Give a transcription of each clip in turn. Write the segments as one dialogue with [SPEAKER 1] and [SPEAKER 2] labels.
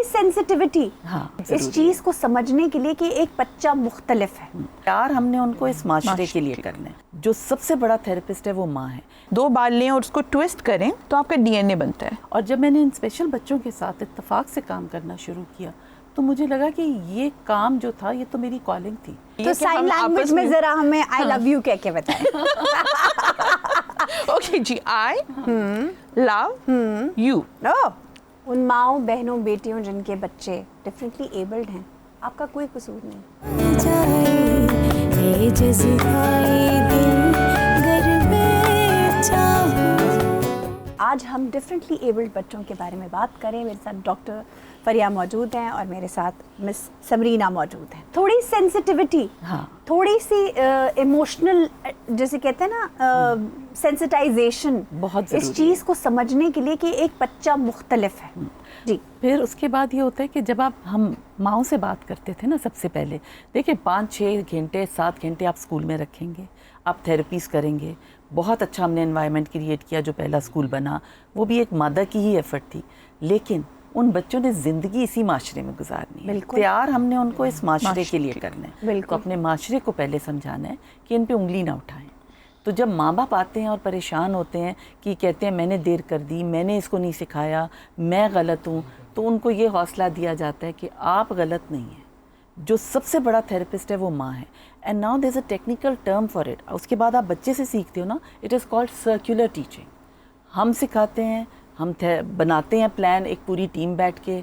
[SPEAKER 1] Sensitivity इस चीज को समझने के लिए कि एक बच्चा मुख्तलिफ है।
[SPEAKER 2] प्यार हमने उनको इस माशरे के लिए करना है। जो सबसे बड़ा थेरेपिस्ट है वो माँ है।
[SPEAKER 3] 2 बाल लें और उसको ट्विस्ट करें तो आपका डीएनए बनता है।
[SPEAKER 2] और जब मैंने इन स्पेशल बच्चों के साथ इत्तेफाक से काम करना शुरू किया तो मुझे लगा कि ये काम जो था ये तो मेरी कॉलिंग थी।
[SPEAKER 1] तो साइन लैंग्वेज में जरा हमें आई लव यू कह के बताएं।
[SPEAKER 3] Okay ji, I love you.
[SPEAKER 1] उन माओं बहनों बेटियों जिनके बच्चे डिफरेंटली एबल्ड हैं, आपका कोई कसूर नहीं। आज हम डिफरेंटली एबल्ड बच्चों के बारे में बात करें। मेरे साथ डॉक्टर फरिया मौजूद हैं और मेरे साथ मिस समरीना मौजूद हैं। थोड़ी सेंसिटिविटी, थोड़ी सी इमोशनल, जैसे कहते हैं ना, सेंसिटाइजेशन
[SPEAKER 2] बहुत
[SPEAKER 1] इस चीज़ को समझने के लिए कि एक बच्चा मुख्तलिफ है। जी,
[SPEAKER 2] फिर उसके बाद ये होता है कि जब हम माओ से बात करते थे ना, सबसे पहले देखिए 5-6 घंटे 7 घंटे आप स्कूल में रखेंगे, आप थेरेपीज़ करेंगे। बहुत अच्छा हमने एनवायरनमेंट क्रिएट किया। जो पहला स्कूल बना वो भी एक मदर की ही एफर्ट थी, लेकिन उन बच्चों ने ज़िंदगी इसी माशरे में गुजारनी है। प्यार हमने उनको इस माशरे के लिए करना है। तो अपने माशरे को पहले समझाना है कि इन पे उंगली ना उठाएं। तो जब माँ बाप आते हैं और परेशान होते हैं कि कहते हैं मैंने देर कर दी, मैंने इसको नहीं सिखाया, मैं गलत हूँ, तो उनको ये हौसला दिया जाता है कि आप गलत नहीं हैं। जो सबसे बड़ा थेरेपिस्ट है वो माँ है। And now there is a technical term for it. उसके बाद आप बच्चे से सीखते हो ना, it is called circular teaching. हम सिखाते हैं, हम बनाते हैं प्लान, एक पूरी टीम बैठ के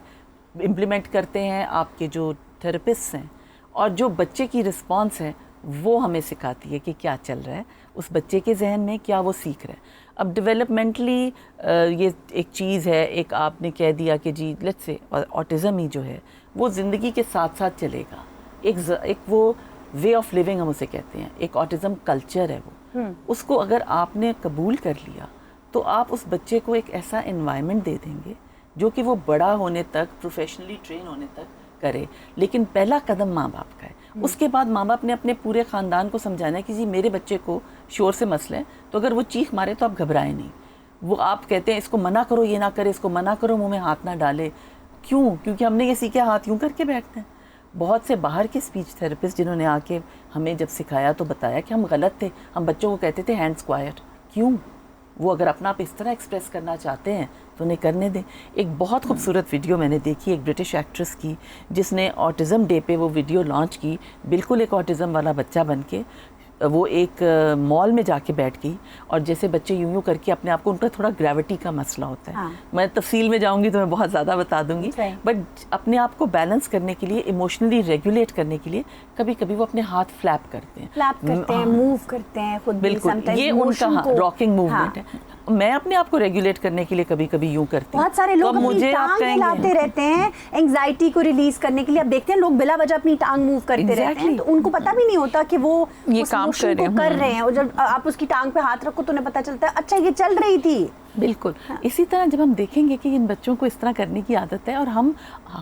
[SPEAKER 2] इम्प्लीमेंट करते हैं, आपके जो थेरेपिस्ट हैं, और जो बच्चे की रिस्पॉन्स है वो हमें सिखाती है कि क्या चल रहा है उस बच्चे के जहन में, क्या वो सीख रहा है। अब डेवलपमेंटली ये एक चीज़ है, एक आपने कह दिया कि जी लेट्स से ऑटिज़म ही जो है वो ज़िंदगी के साथ साथ चलेगा। एक वो वे ऑफ लिविंग हम उसे कहते हैं, एक ऑटिज़म कल्चर है वो। उसको अगर आपने कबूल कर लिया तो आप उस बच्चे को एक ऐसा एनवायरनमेंट दे देंगे जो कि वो बड़ा होने तक, प्रोफेशनली ट्रेन होने तक करे। लेकिन पहला कदम माँ बाप का है। उसके बाद माँ बाप ने अपने पूरे ख़ानदान को समझाना है कि जी मेरे बच्चे को शोर से मसला है, तो अगर वो चीख मारे तो आप घबराएं नहीं। वो आप कहते हैं इसको मना करो, ये ना करे, इसको मना करो, मुँह में हाथ ना डाले। क्यों? क्योंकि हमने ये सीखा हाथ यूँ करके बैठते हैं। बहुत से बाहर के स्पीच थेरेपिस्ट जिन्होंने आके हमें जब सिखाया तो बताया कि हम गलत थे। हम बच्चों को कहते थे हैंड्स क्वाइट। क्यों? वो अगर अपना आप इस तरह एक्सप्रेस करना चाहते हैं तो उन्हें करने दें। एक बहुत खूबसूरत वीडियो मैंने देखी एक ब्रिटिश एक्ट्रेस की, जिसने ऑटिज़म डे पे वो वीडियो लॉन्च की। बिल्कुल एक ऑटिज़म वाला बच्चा बन के वो एक मॉल में जाके बैठ गई, और जैसे बच्चे यूं यूं करके अपने आप को, उनका थोड़ा ग्रेविटी का मसला होता है। मैं तफसील में जाऊंगी तो मैं बहुत ज़्यादा बता दूंगी, बट अपने आप को बैलेंस करने के लिए, इमोशनली रेगुलेट करने के लिए कभी कभी वो अपने हाथ फ्लैप करते हैं,
[SPEAKER 1] मूव करते हैं खुद।
[SPEAKER 2] बिल्कुल, ये उनका रॉकिंग मूवमेंट है। मैं अपने आप को रेगुलेट करने के लिए कभी कभी यूं करती हूँ।
[SPEAKER 1] बहुत सारे लोग अपनी टांग हिलाते रहते हैं एंग्जाइटी को रिलीज करने के लिए। अब देखते हैं लोग बिला वजह अपनी टांग मूव करते रहते हैं, तो उनको पता भी नहीं होता कि वो
[SPEAKER 3] ये काम
[SPEAKER 1] कर रहे हैं। और जब आप उसकी टांग पे हाथ रखो तो उन्हें पता चलता है अच्छा ये चल रही थी।
[SPEAKER 2] बिल्कुल। इसी तरह जब हम देखेंगे कि इन बच्चों को इस तरह करने की आदत है और हम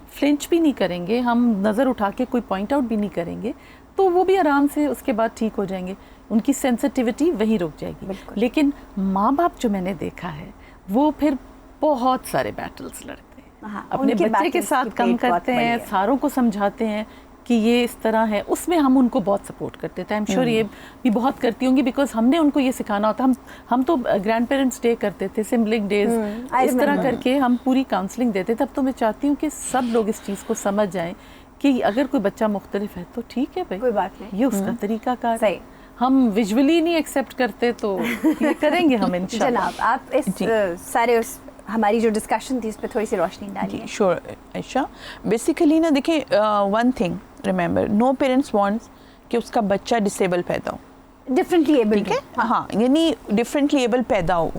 [SPEAKER 2] फ्लिंच भी नहीं करेंगे, हम नज़र उठा के कोई पॉइंट आउट भी नहीं करेंगे, तो वो भी आराम से उसके बाद ठीक हो जाएंगे। उनकी सेंसिटिविटी वहीं रुक जाएगी। लेकिन माँ बाप जो मैंने देखा है वो फिर बहुत सारे बैटल्स लड़ते हैं, अपने बच्चे के साथ कम करते हैं, सारों को समझाते हैं कि ये इस तरह है। उसमें हम उनको बहुत सपोर्ट करते थे। आई एम श्योर ये भी बहुत करती होंगी, बिकॉज हमने उनको ये सिखाना होता। हम तो ग्रैंड पेरेंट्स डे करते थे, सिबलिंग डेज, इस तरह करके हम पूरी काउंसलिंग देते थे। अब तो मैं चाहती हूँ कि सब लोग इस चीज़ को समझ जाएं कि अगर कोई बच्चा मुख्तलिफ है तो ठीक है भाई,
[SPEAKER 1] कोई बात नहीं,
[SPEAKER 2] ये उसका तरीका कार है। हम विजुअली नहीं एक्सेप्ट करते तो ये करेंगे हम इंशाल्लाह।
[SPEAKER 1] जनाब आप इस सारे हमारी जो डिस्कशन थी इस पे थोड़ी सी रोशनी डालिए।
[SPEAKER 3] श्योर आयशा। बेसिकली ना देखिए, one thing remember, no parents wants कि उसका बच्चा डिसेबल पैदा हो,
[SPEAKER 1] डिफरेंटली एबल,
[SPEAKER 3] ठीक है। हाँ, यानी डिफरेंटली एबल पैदा हो,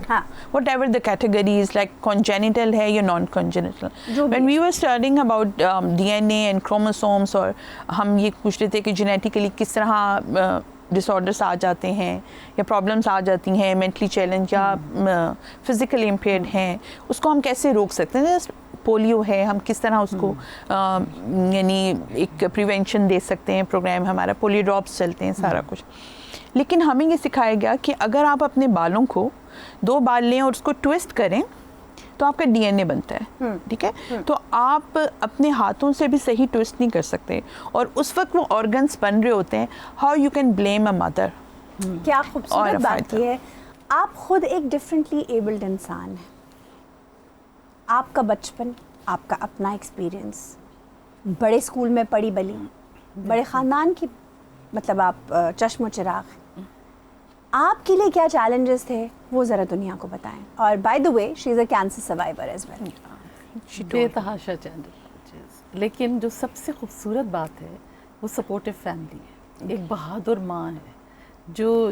[SPEAKER 3] whatever the categories, like congenital है या non congenital. When we were studying about DNA and chromosomes, और हम ये पूछ रहे थे कि जेनेटिकली किस तरह डिसऑर्डर्स आ जाते हैं या प्रॉब्लम्स आ जाती हैं, मेंटली चैलेंज या फिजिकली इम्पेयर्ड हैं, उसको हम कैसे रोक सकते हैं। पोलियो है, हम किस तरह उसको यानी एक प्रिवेंशन दे सकते हैं। प्रोग्राम हमारा पोलियो ड्रॉप्स चलते हैं, सारा कुछ। लेकिन हमें ये सिखाया गया कि अगर आप अपने बालों को 2 बाल लें और उसको ट्विस्ट करें तो आपका DNA बनता है, ठीक है। तो आप अपने हाथों से भी सही ट्विस्ट नहीं कर सकते, और उस वक्त वो ऑर्गन्स बन रहे होते हैं। How you can blame a mother.
[SPEAKER 1] क्या खूबसूरत बात ये है, आप खुद एक डिफरेंटली एबल्ड इंसान हैं। आपका बचपन, आपका अपना एक्सपीरियंस, बड़े स्कूल में पढ़ी बली, बड़े ख़ानदान की, मतलब आप चश्मो चिराग, आपके लिए क्या चैलेंजेस थे वो ज़रा दुनिया को बताएं। और by the way she is a cancer survivor as well.
[SPEAKER 2] बेतहाशा चैलेंजेस, लेकिन जो सबसे खूबसूरत बात है वो सपोर्टिव फैमिली है। एक बहादुर माँ है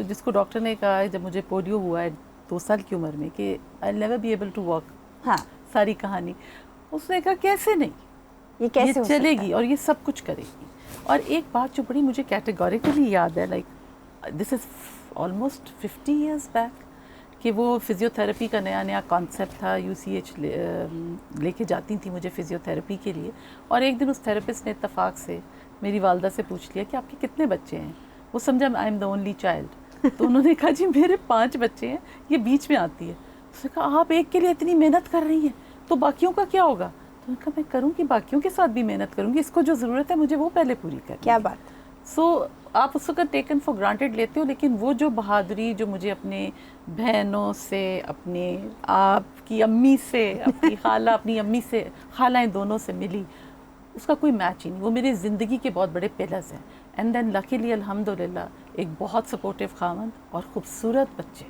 [SPEAKER 2] जिसको डॉक्टर ने कहा है जब मुझे पोलियो हुआ है 2 साल की उम्र में कि I never be able to walk.
[SPEAKER 1] हाँ,
[SPEAKER 2] सारी कहानी उसने कहा कैसे नहीं,
[SPEAKER 1] ये कैसे
[SPEAKER 2] ये चलेगी और ये सब कुछ करेगी। और एक बात जो बड़ी मुझे कैटेगोरिकली याद है, like this is almost 50 years back, कि वो फिज़ियोथेरेपी का नया कॉन्सेप्ट था। UCH लेके जाती थी मुझे फिज़ियोथेरेपी के लिए, और एक दिन उस थेरेपिस्ट ने इत्तेफाक से मेरी वालदा से पूछ लिया कि आपके कितने बच्चे हैं। वो समझा I am the only child. तो उन्होंने कहा जी मेरे 5 बच्चे हैं, ये बीच में आती है। उसने कहा आप एक के लिए इतनी मेहनत कर रही हैं तो बाकियों का क्या होगा। तो उन्होंने कहा मैं करूँगी, बाकियों के साथ भी मेहनत करूँगी, इसको जो ज़रूरत है मुझे वो पहले पूरी कर।
[SPEAKER 1] क्या बात।
[SPEAKER 2] सो आप उसको टेकन फॉर ग्रांटेड लेते हो, लेकिन वो जो बहादुरी जो मुझे अपने बहनों से, अपने आपकी अम्मी से, अपनी खाला, अपनी अम्मी से, खालाएँ दोनों से मिली, उसका कोई मैच ही नहीं। वो मेरी ज़िंदगी के बहुत बड़े पिलर्स हैं। एंड देन लकीली अल्हम्दुलिल्लाह एक बहुत सपोर्टिव खामन और ख़ूबसूरत बच्चे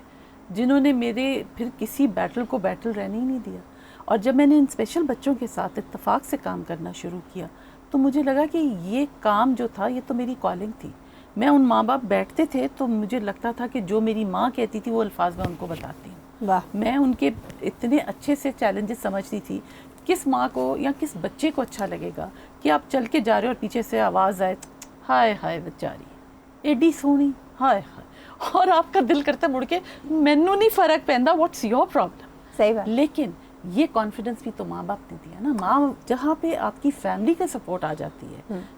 [SPEAKER 2] जिन्होंने मेरे फिर किसी बैटल को बैटल रहने ही नहीं दिया। और जब मैंने इन स्पेशल बच्चों के साथ इत्तेफाक से काम करना शुरू किया तो मुझे लगा कि ये काम जो था ये तो मेरी कॉलिंग थी। मैं उन माँ बाप बैठते थे तो मुझे लगता था कि जो मेरी माँ कहती थी वो अल्फाज मैं उनको बताती हूँ।
[SPEAKER 1] वाह।
[SPEAKER 2] मैं उनके इतने अच्छे से चैलेंजेस समझती थी। किस माँ को या किस बच्चे को अच्छा लगेगा कि आप चल के जा रहे हो और पीछे से आवाज़ आए हाय हाय बेचारी एडी सोनी हाय हाय, और आपका दिल करता मुड़ के मैनू नहीं फ़र्क पैंदा, व्हाट्स योर प्रॉब्लम।
[SPEAKER 1] सही बात।
[SPEAKER 2] लेकिन ये कॉन्फिडेंस भी तो माँ बाप ने दिया ना। माँ जहाँ पे आपकी फैमिली का सपोर्ट आ जाती है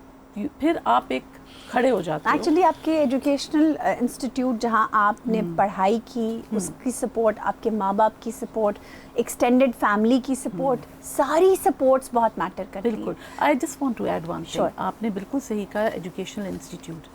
[SPEAKER 2] फिर आप एक खड़े हो जाते हो।
[SPEAKER 1] एक्चुअली आपके एजुकेशनल इंस्टीट्यूट जहाँ आपने पढ़ाई की, उसकी सपोर्ट, आपके माँ बाप की सपोर्ट, एक्सटेंडेड फैमिली की सपोर्ट, सारी सपोर्ट्स बहुत मैटर करती हैं।
[SPEAKER 2] बिल्कुल। I just want to add one thing, आपने बिल्कुल सही कहा। एजुकेशनल इंस्टीट्यूट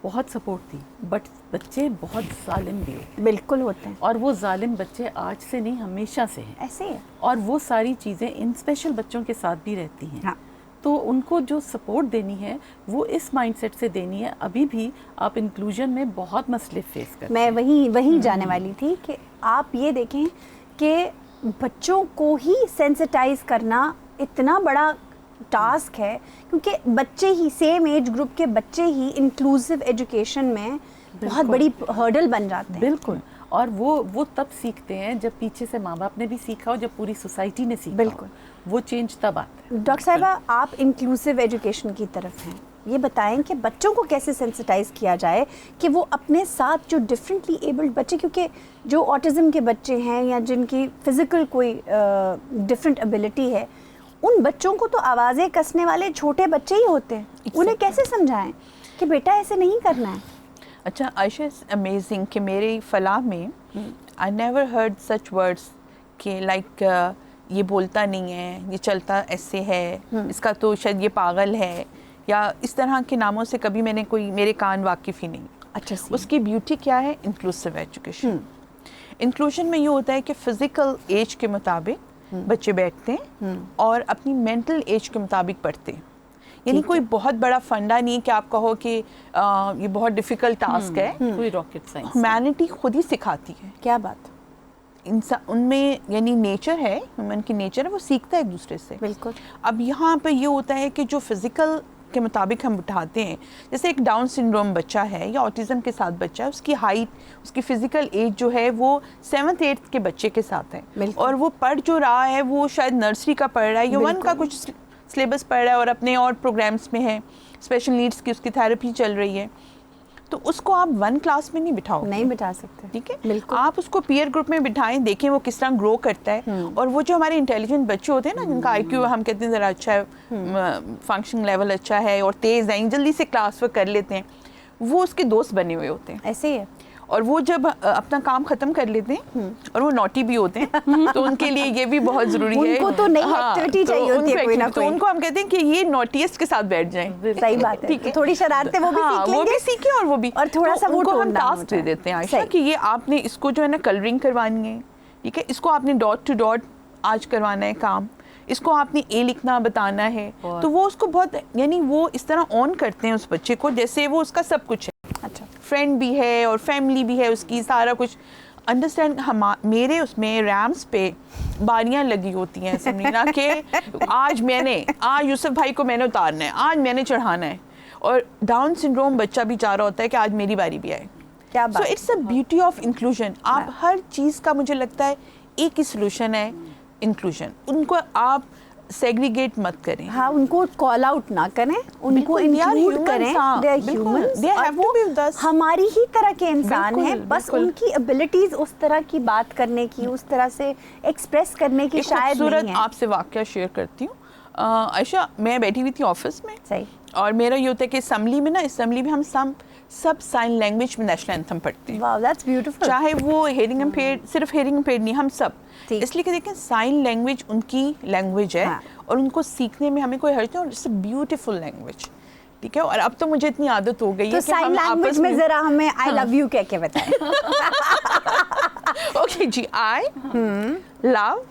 [SPEAKER 2] बहुत सपोर्ट थी, बट बच्चे बहुत जालिम भी होते हैं।
[SPEAKER 1] बिल्कुल होते हैं।
[SPEAKER 2] और वो जालिम बच्चे आज से नहीं हमेशा से हैं।
[SPEAKER 1] ऐसे है।
[SPEAKER 2] और वो सारी चीज़ें इन स्पेशल बच्चों के साथ भी रहती हैं।
[SPEAKER 1] हाँ।
[SPEAKER 2] तो उनको जो सपोर्ट देनी है वो इस माइंडसेट से देनी है। अभी भी आप इंक्लूजन में बहुत मसले फेस करते हैं।
[SPEAKER 1] मैं वहीं जाने वाली थी कि आप ये देखें कि बच्चों को ही सेंसिटाइज करना इतना बड़ा टास्क है, क्योंकि बच्चे ही, सेम एज ग्रुप के बच्चे ही इंक्लूसिव एजुकेशन में बहुत बड़ी हर्डल बन जाते हैं।
[SPEAKER 2] बिल्कुल। और वो तब सीखते हैं जब पीछे से माँ बाप ने भी सीखा हो, जब पूरी सोसाइटी ने सीखा।
[SPEAKER 1] बिल्कुल।
[SPEAKER 2] वो चेंज तब आता है।
[SPEAKER 1] डॉक्टर साहिबा, आप इंक्लूसिव एजुकेशन की तरफ हैं, ये बताएं कि बच्चों को कैसे सेंसिटाइज किया जाए कि वो अपने साथ जो डिफरेंटली एबल्ड बच्चे, क्योंकि जो ऑटिज्म के बच्चे हैं या जिनकी फिजिकल कोई डिफरेंट एबिलिटी है, उन बच्चों को तो आवाज़ें कसने वाले छोटे बच्चे ही होते हैं। उन्हें कैसे समझाएं कि बेटा ऐसे नहीं करना है।
[SPEAKER 3] अच्छा आयशा, इट्स अमेजिंग कि मेरे फलाह में I never heard such words कि लाइक ये बोलता नहीं है, ये चलता ऐसे है, इसका तो शायद ये पागल है, या इस तरह के नामों से कभी मेरे कान वाकिफ़ ही नहीं।
[SPEAKER 1] अच्छा।
[SPEAKER 3] उसकी ब्यूटी क्या है? Inclusive education. इंक्लूजन में ये होता है कि फ़िज़िकल एज के मुताबिक बच्चे बैठते हैं और अपनी मेंटल एज के मुताबिक पढ़ते हैं। यानी कोई बहुत बड़ा फंडा नहीं है कि आप कहो कि ये बहुत डिफ़िकल्ट टास्क है।
[SPEAKER 2] कोई रॉकेट साइंस।
[SPEAKER 3] ह्यूमैनिटी खुद ही सिखाती है।
[SPEAKER 1] क्या बात।
[SPEAKER 3] इंसान उनमें यानी नेचर है, ह्यूमन की नेचर है, वो सीखता है एक दूसरे से।
[SPEAKER 1] बिल्कुल।
[SPEAKER 3] अब यहाँ पे ये होता है कि जो फिज़िकल के मुताबिक हम बिठाते हैं, जैसे एक डाउन सिंड्रोम बच्चा है या ऑटिज़म के साथ बच्चा है, उसकी हाइट, उसकी फ़िज़िकल एज जो है वो 7th 8th के बच्चे के साथ है, और वो पढ़ जो रहा है वो शायद नर्सरी का पढ़ रहा है या 1 का कुछ सिलेबस पढ़ रहा है और अपने और प्रोग्राम्स में है, स्पेशल नीड्स की उसकी थेरेपी चल रही है। तो उसको आप 1 क्लास में नहीं बिठाओ,
[SPEAKER 1] नहीं बिठा सकते।
[SPEAKER 3] ठीक है। आप उसको पीयर ग्रुप में बिठाएं, देखें वो किस तरह ग्रो करता है। और वो जो हमारे इंटेलिजेंट बच्चे होते हैं ना, जिनका IQ हम कहते हैं ज़रा अच्छा है, फंक्शनिंग लेवल अच्छा है और तेज़ है, जल्दी से क्लास वर्क कर लेते हैं, वो उसके दोस्त बने हुए होते हैं।
[SPEAKER 1] ऐसे ही है।
[SPEAKER 3] और वो जब अपना काम खत्म कर लेते हैं और वो नॉटी भी होते हैं तो उनके लिए ये भी बहुत जरूरी है।
[SPEAKER 1] उनको तो नई एक्टिविटी चाहिए होती है कोई ना कोई।
[SPEAKER 3] तो उनको हम कहते हैं कि ये नॉटीएस्ट के साथ बैठ जाएं।
[SPEAKER 1] सही बात है, तो थोड़ी शरारतें वो भी सीख लेंगे,
[SPEAKER 3] वो भी सीखें और वो भी,
[SPEAKER 1] और थोड़ा सा
[SPEAKER 3] उनको हम टास्क दे देते हैं आयशा कि ये आपने इसको जो है ना कलरिंग करवानी है, ठीक है, इसको आपने डॉट टू डॉट आज करवाना है काम, इसको आपने ए लिखना बताना है। तो वो उसको बहुत, यानी वो इस तरह ऑन करते हैं उस बच्चे को जैसे वो उसका सब कुछ है।
[SPEAKER 1] अच्छा,
[SPEAKER 3] फ्रेंड भी है और फैमिली भी है उसकी, सारा कुछ अंडरस्टैंड। मेरे उसमें रैम्स पे बारियां लगी होती हैं समीना के आज यूसुफ भाई को मैंने उतारना है, आज मैंने चढ़ाना है, और डाउन सिंड्रोम बच्चा भी चाह रहा होता है कि आज मेरी बारी भी आए।
[SPEAKER 1] क्या बात।
[SPEAKER 3] So it's a beauty of inclusion. आप हर चीज़ का मुझे लगता है एक ही सोल्यूशन है, इंक्लूजन। उनको आप सेग्रीगेट मत करें।
[SPEAKER 1] हाँ, उनको कॉल आउट ना करें, उनको इंक्लूड करें। They are humans,
[SPEAKER 3] they have to be with us,
[SPEAKER 1] हमारी ही तरह के इंसान हैं, बस उनकी एबिलिटीज उस तरह की बात करने की, उस तरह से एक्सप्रेस करने की शायद नहीं है।
[SPEAKER 3] आपसे वाकया शेयर करती हूँ आयशा। मैं बैठी हुई थी ऑफिस में,
[SPEAKER 1] सही,
[SPEAKER 3] और मेरा ये होता है कि असेंबली में हम सब साइन लैंग्वेज में नेशनल एंथम पढ़ते हैं।
[SPEAKER 1] Wow, that's beautiful.
[SPEAKER 3] चाहे वो हेयरिंग इम्पेयर्ड, सिर्फ हेयरिंग इम्पेयर्ड नहीं, हम सब। इसलिए कि देखें साइन लैंग्वेज उनकी लैंग्वेज है, और उनको सीखने में हमें कोई हर्ज नहीं, और इट्स अ ब्यूटीफुल लैंग्वेज, ठीक है। और अब तो मुझे इतनी आदत हो गई है कि
[SPEAKER 1] साइन लैंग्वेज में जरा हमें आई लव यू कह के बताएं।
[SPEAKER 3] Okay ji, I love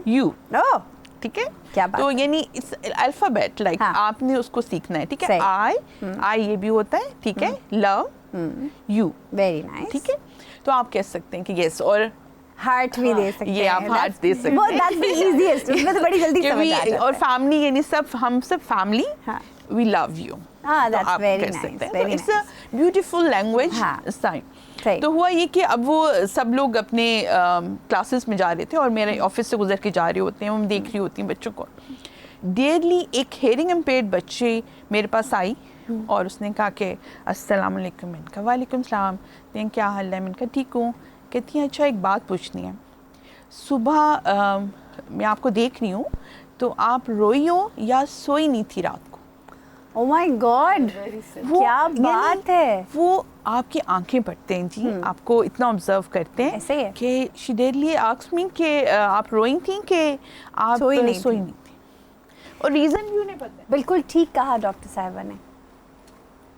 [SPEAKER 3] you, ठीक है।
[SPEAKER 1] क्या बात।
[SPEAKER 3] तो यानी इट्स अल्फाबेट लाइक, आपने उसको सीखना है, ठीक है। आई ये भी होता है, ठीक है। लव यू,
[SPEAKER 1] वेरी नाइस,
[SPEAKER 3] ठीक है। तो आप कह सकते हैं कि यस, और
[SPEAKER 1] हार्ट भी दे सकते हैं।
[SPEAKER 3] ये आप हार्ट दे सकते हैं,
[SPEAKER 1] दैट्स द इजीएस्ट, उसमें तो बड़ी जल्दी समझ आ जाता है।
[SPEAKER 3] और फैमिली, यानी हम सब family, we love you.
[SPEAKER 1] That's very nice, very
[SPEAKER 3] it's a beautiful language sign. तो हुआ ये कि अब वो सब लोग अपने क्लासेस में जा रहे थे और मेरे ऑफिस से गुजर के जा रहे होते हैं, हम देख रही होती हैं बच्चों को। डेयरली एक हेयरिंग इम्पेयर्ड बच्चे मेरे पास आई और उसने कहा कि अस्सलाम वालेकुम। मैंने कहा वालेकुम सलाम। मैंने क्या हाल है? मैंने कहा ठीक हूँ। कहती हैं अच्छा एक बात पूछनी है, सुबह मैं आपको देख रही हूँ तो आप रोई हो या सोई नहीं थी रात को?
[SPEAKER 1] ओह माय गॉड, क्या बात है।
[SPEAKER 3] वो आपकी आंखें पढ़ते हैं जी, आपको इतना ऑब्जर्व करते हैं कि शी डेयरली आस्क्स मी कि आप रोई थी कि आप सोई नहीं थी, और रीज़न भी उन्हें पता है।
[SPEAKER 1] बिल्कुल ठीक कहा डॉक्टर साहिबा ने।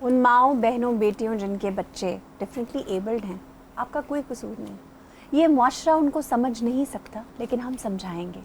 [SPEAKER 1] उन माओं बहनों बेटियों जिनके बच्चे डिफरेंटली एबल्ड हैं, आपका कोई कसूर नहीं। ये मुआशरा उनको समझ नहीं सकता, लेकिन हम समझाएंगे।